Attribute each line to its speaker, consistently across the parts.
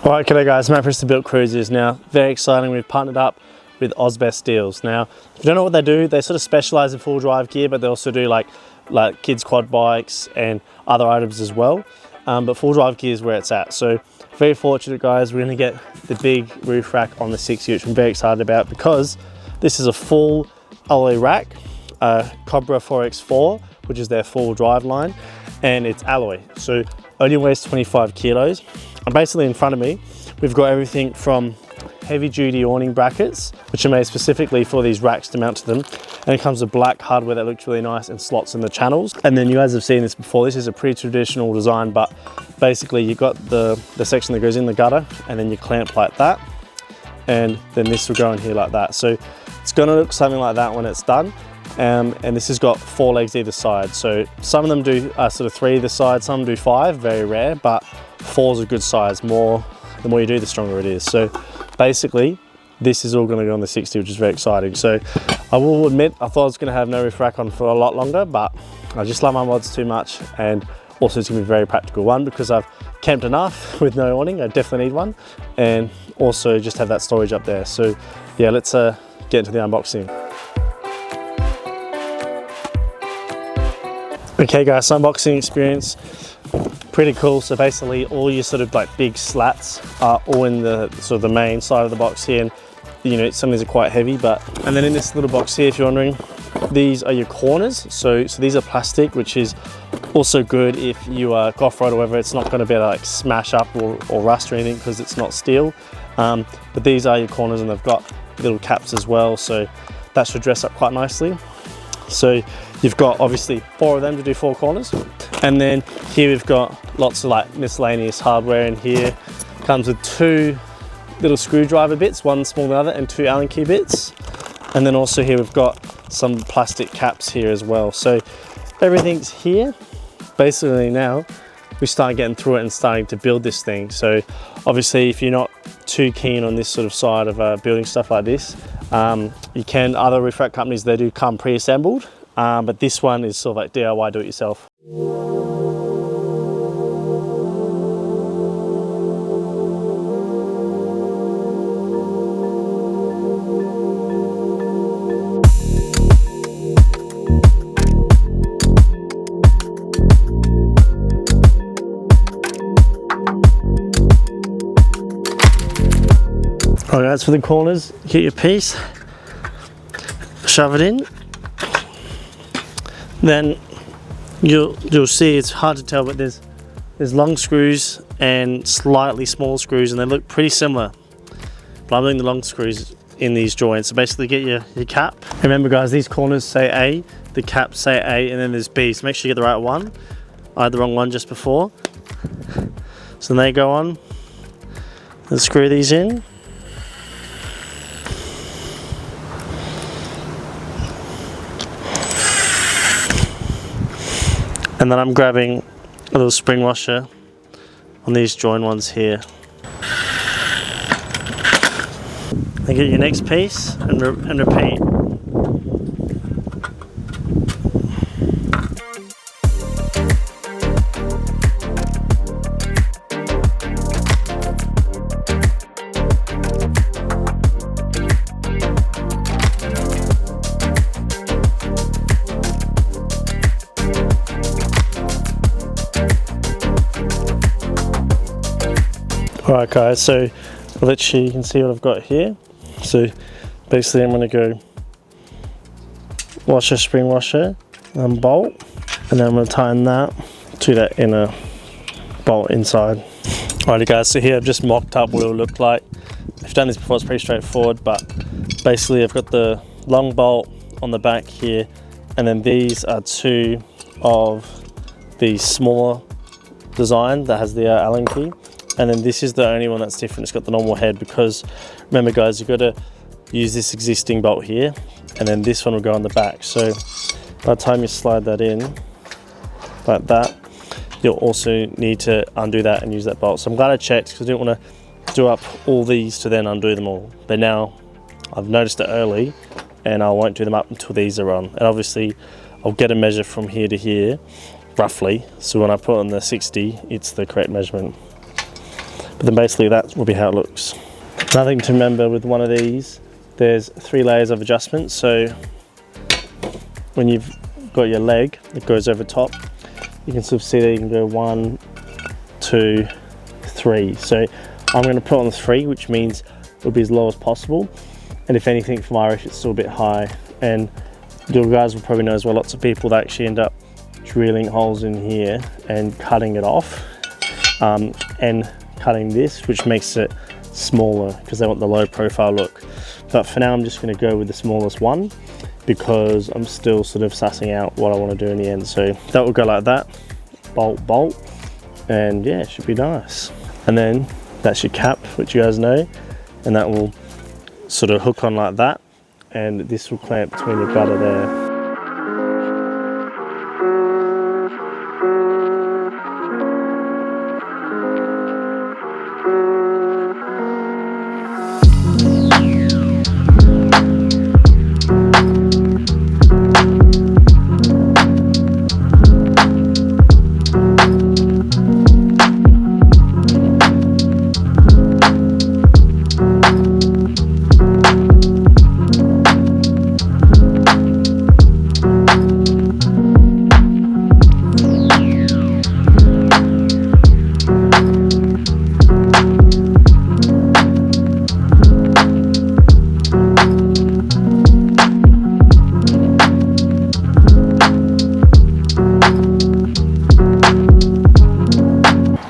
Speaker 1: Alright, g'day guys, Matt from Built Cruisers. Now, very exciting, we've partnered up with Ozbest Steels. Now, if you don't know what they do, they sort of specialise in full drive gear, but they also do like kids quad bikes and other items as well. But full drive gear is where it's at. So, very fortunate guys, we're going to get the big roof rack on the 60, which I'm very excited about because this is a full alloy rack, Cobra 4X4, which is their full drive line, and it's alloy. So, only weighs 25 kilos. And basically in front of me, we've got everything from heavy duty awning brackets, which are made specifically for these racks to mount to them. And it comes with black hardware that looks really nice and slots in the channels. And then you guys have seen this before, this is a pretty traditional design, but basically you've got the section that goes in the gutter and then you clamp like that. And then this will go in here like that. So it's gonna look something like that when it's done. And this has got 4 legs either side. So some of them do sort of 3 either side, some do 5, very rare, but 4 is a good size. The more you do, the stronger it is. So basically, this is all going to go on the 60, which is very exciting. So I will admit, I thought I was going to have no roof rack on for a lot longer, but I just love my mods too much. And also it's going to be a very practical one because I've camped enough with no awning. I definitely need one. And also just have that storage up there. So yeah, let's get into the unboxing. Okay guys, so unboxing experience, pretty cool. So basically all your sort of like big slats are all in the sort of the main side of the box here, and you know, some of these are quite heavy, and then in this little box here, if you're wondering, these are your corners. So these are plastic, which is also good if you are Vicoffroad or whatever. It's not going to be able to like smash up or rust or anything because it's not steel. But these are your corners, and they've got little caps as well, so that should dress up quite nicely. So you've got obviously 4 of them to do 4 corners. And then here we've got lots of like miscellaneous hardware in here. Comes with 2 little screwdriver bits, one smaller than the other, and 2 Allen key bits. And then also here we've got some plastic caps here as well. So everything's here. Basically now we start getting through it and starting to build this thing. So obviously if you're not too keen on this sort of side of building stuff like this, you can, other roof rack companies, they do come pre-assembled, but this one is sort of like DIY, do it yourself. Alright guys, for the corners, get your piece, shove it in, then you'll see it's hard to tell, but there's long screws and slightly small screws, and they look pretty similar. But I'm doing the long screws in these joints. So basically get your cap. Remember guys, these corners say A, the caps say A, and then there's B, so make sure you get the right one. I had the wrong one just before. So then they go on, and screw these in. And then I'm grabbing a little spring washer on these join ones here. Then get your next piece and repeat. Alright guys, so literally you can see what I've got here. So basically I'm going to go washer, spring washer, and bolt, and then I'm going to tighten that to that inner bolt inside. Alrighty guys, so here I've just mocked up what it'll look like. If you've done this before, it's pretty straightforward, but basically I've got the long bolt on the back here, and then these are 2 of the smaller design that has the Allen key. And then this is the only one that's different. It's got the normal head because remember guys, you've got to use this existing bolt here, and then this one will go on the back. So by the time you slide that in like that, you'll also need to undo that and use that bolt. So I'm glad I checked because I didn't want to do up all these to then undo them all. But now I've noticed it early and I won't do them up until these are on. And obviously I'll get a measure from here to here roughly, so when I put on the 60 it's the correct measurement. But then basically that will be how it looks. Another thing to remember with one of these, there's 3 layers of adjustment. So when you've got your leg that goes over top, you can sort of see that you can go 1, 2, 3. So I'm going to put on the 3, which means it'll be as low as possible. And if anything, from Irish, it's still a bit high. And you guys will probably know as well, lots of people that actually end up drilling holes in here and cutting it off, and cutting this, which makes it smaller because they want the low profile look. But for now, I'm just going to go with the smallest one because I'm still sort of sussing out what I want to do in the end. So that will go like that, bolt, bolt, and yeah, it should be nice. And then that's your cap, which you guys know, and that will sort of hook on like that, and this will clamp between the gutter there.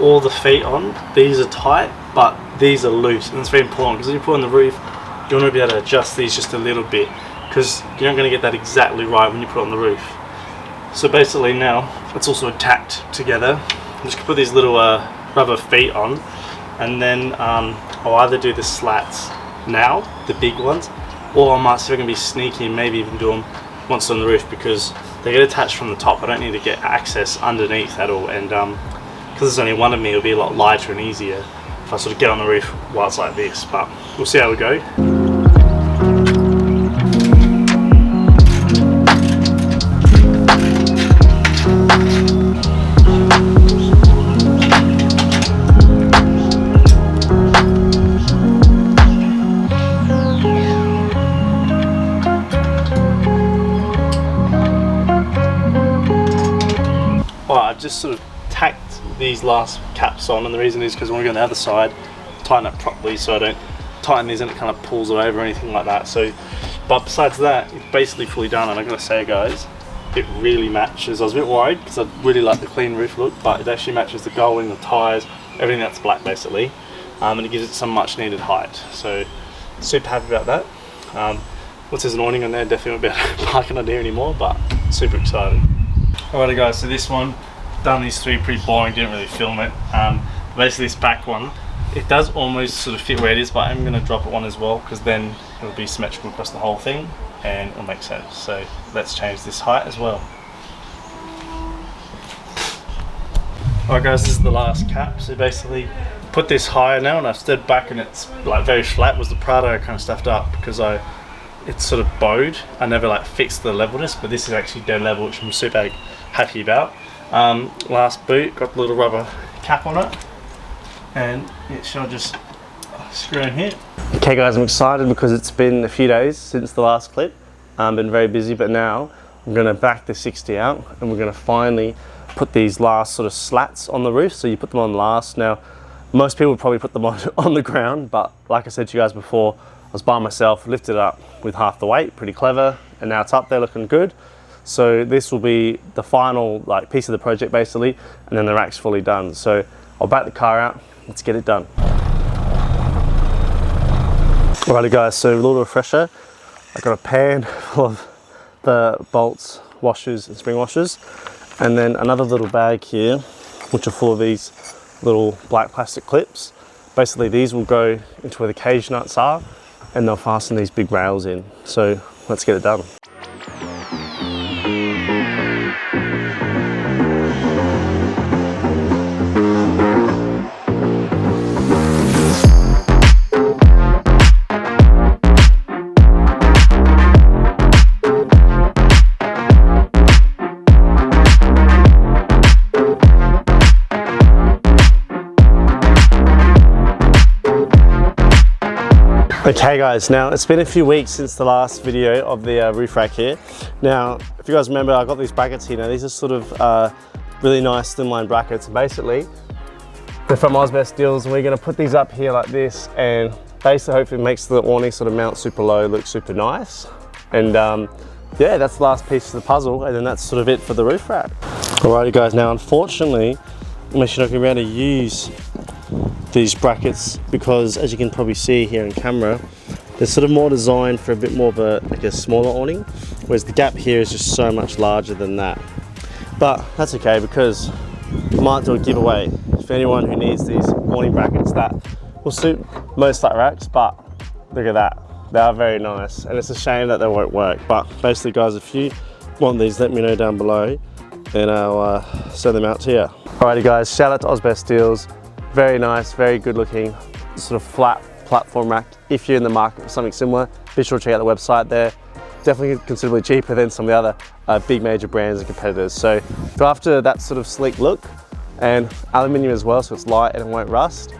Speaker 1: All the feet on, these are tight, but these are loose, and it's very important because when you put on the roof, you want to be able to adjust these just a little bit because you're not going to get that exactly right when you put it on the roof. So basically now it's also tacked together. I'm just going to put these little rubber feet on, and then I'll either do the slats now, the big ones, or I might see if I can be sneaky and maybe even do them once on the roof because they get attached from the top. I don't need to get access underneath at all, and because there's only one of me, it'll be a lot lighter and easier if I sort of get on the roof while it's like this, but we'll see how we go. Alright, I've just sort of tacked these last caps on, and the reason is because when we go on the other side, tighten it properly so I don't tighten these and it kind of pulls it over or anything like that. So, but besides that, it's basically fully done, and I'm gonna say, guys, it really matches. I was a bit worried because I really like the clean roof look, but it actually matches the golding, the tyres, everything that's black basically, and it gives it some much needed height. So super happy about that. Once there's an awning on there, definitely won't be parking on here anymore, but super excited. Alrighty guys, so this one, done these 3 pretty boring, didn't really film it. Basically this back one, it does almost sort of fit where it is, but I'm going to drop it one as well because then it'll be symmetrical across the whole thing and it'll make sense. So let's change this height as well. Alright guys, this is the last cap. So basically put this higher now, and I've stood back and it's like very flat. Was the Prado I kind of stuffed up because it's sort of bowed. I never like fixed the levelness, but this is actually dead level, which I'm super happy about. Last boot, got the little rubber cap on it, and it shall just screw in here. Okay guys, I'm excited because it's been a few days since the last clip. Been very busy, but now I'm going to back the 60 out and we're going to finally put these last sort of slats on the roof. So you put them on last. Now most people would probably put them on the ground, but like I said to you guys before, I was by myself, lifted it up with half the weight, pretty clever, and now it's up there looking good. So this will be the final like piece of the project basically, and then the rack's fully done. So I'll back the car out, let's get it done. Alrighty guys, so a little refresher. I got a pan full of the bolts, washers and spring washers, and then another little bag here, which are full of these little black plastic clips. Basically these will go into where the cage nuts are, and they'll fasten these big rails in. So let's get it done. Okay guys, now it's been a few weeks since the last video of the roof rack here. Now, if you guys remember, I got these brackets here. Now these are sort of really nice slimline brackets. Basically, they're from Osbest Deals, and we're gonna put these up here like this, and basically hopefully makes the awning sort of mount super low, look super nice. And yeah, that's the last piece of the puzzle, and then that's sort of it for the roof rack. Alrighty guys, now unfortunately, I'm actually not gonna be able to use these brackets because, as you can probably see here in camera, they're sort of more designed for a bit more of a, like a smaller awning, whereas the gap here is just so much larger than that. But that's okay, because I might do a giveaway for anyone who needs these awning brackets that will suit most flat racks. But look at that, they are very nice, and it's a shame that they won't work. But basically guys, if you want these, let me know down below and I'll send them out to you. Alrighty guys, shout out to Osbest Deals. Very nice, very good looking, sort of flat platform rack. If you're in the market for something similar, be sure to check out the website there. Definitely considerably cheaper than some of the other big major brands and competitors. So go after that sort of sleek look, and aluminium as well, so it's light and it won't rust.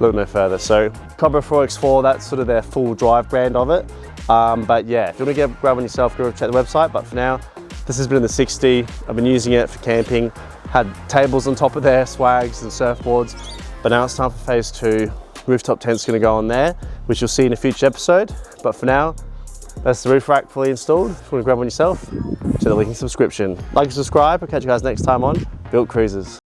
Speaker 1: Look no further. So Cobra 4X4, that's sort of their full drive brand of it. But yeah, if you want to grab one yourself, go check the website. But for now, this has been in the 60. I've been using it for camping. Had tables on top of there, swags and surfboards. But now it's time for phase 2. Rooftop tent's gonna go on there, which you'll see in a future episode. But for now, that's the roof rack fully installed. If you want to grab one yourself, to the link in the subscription. Like and subscribe. I'll catch you guys next time on Built Cruisers.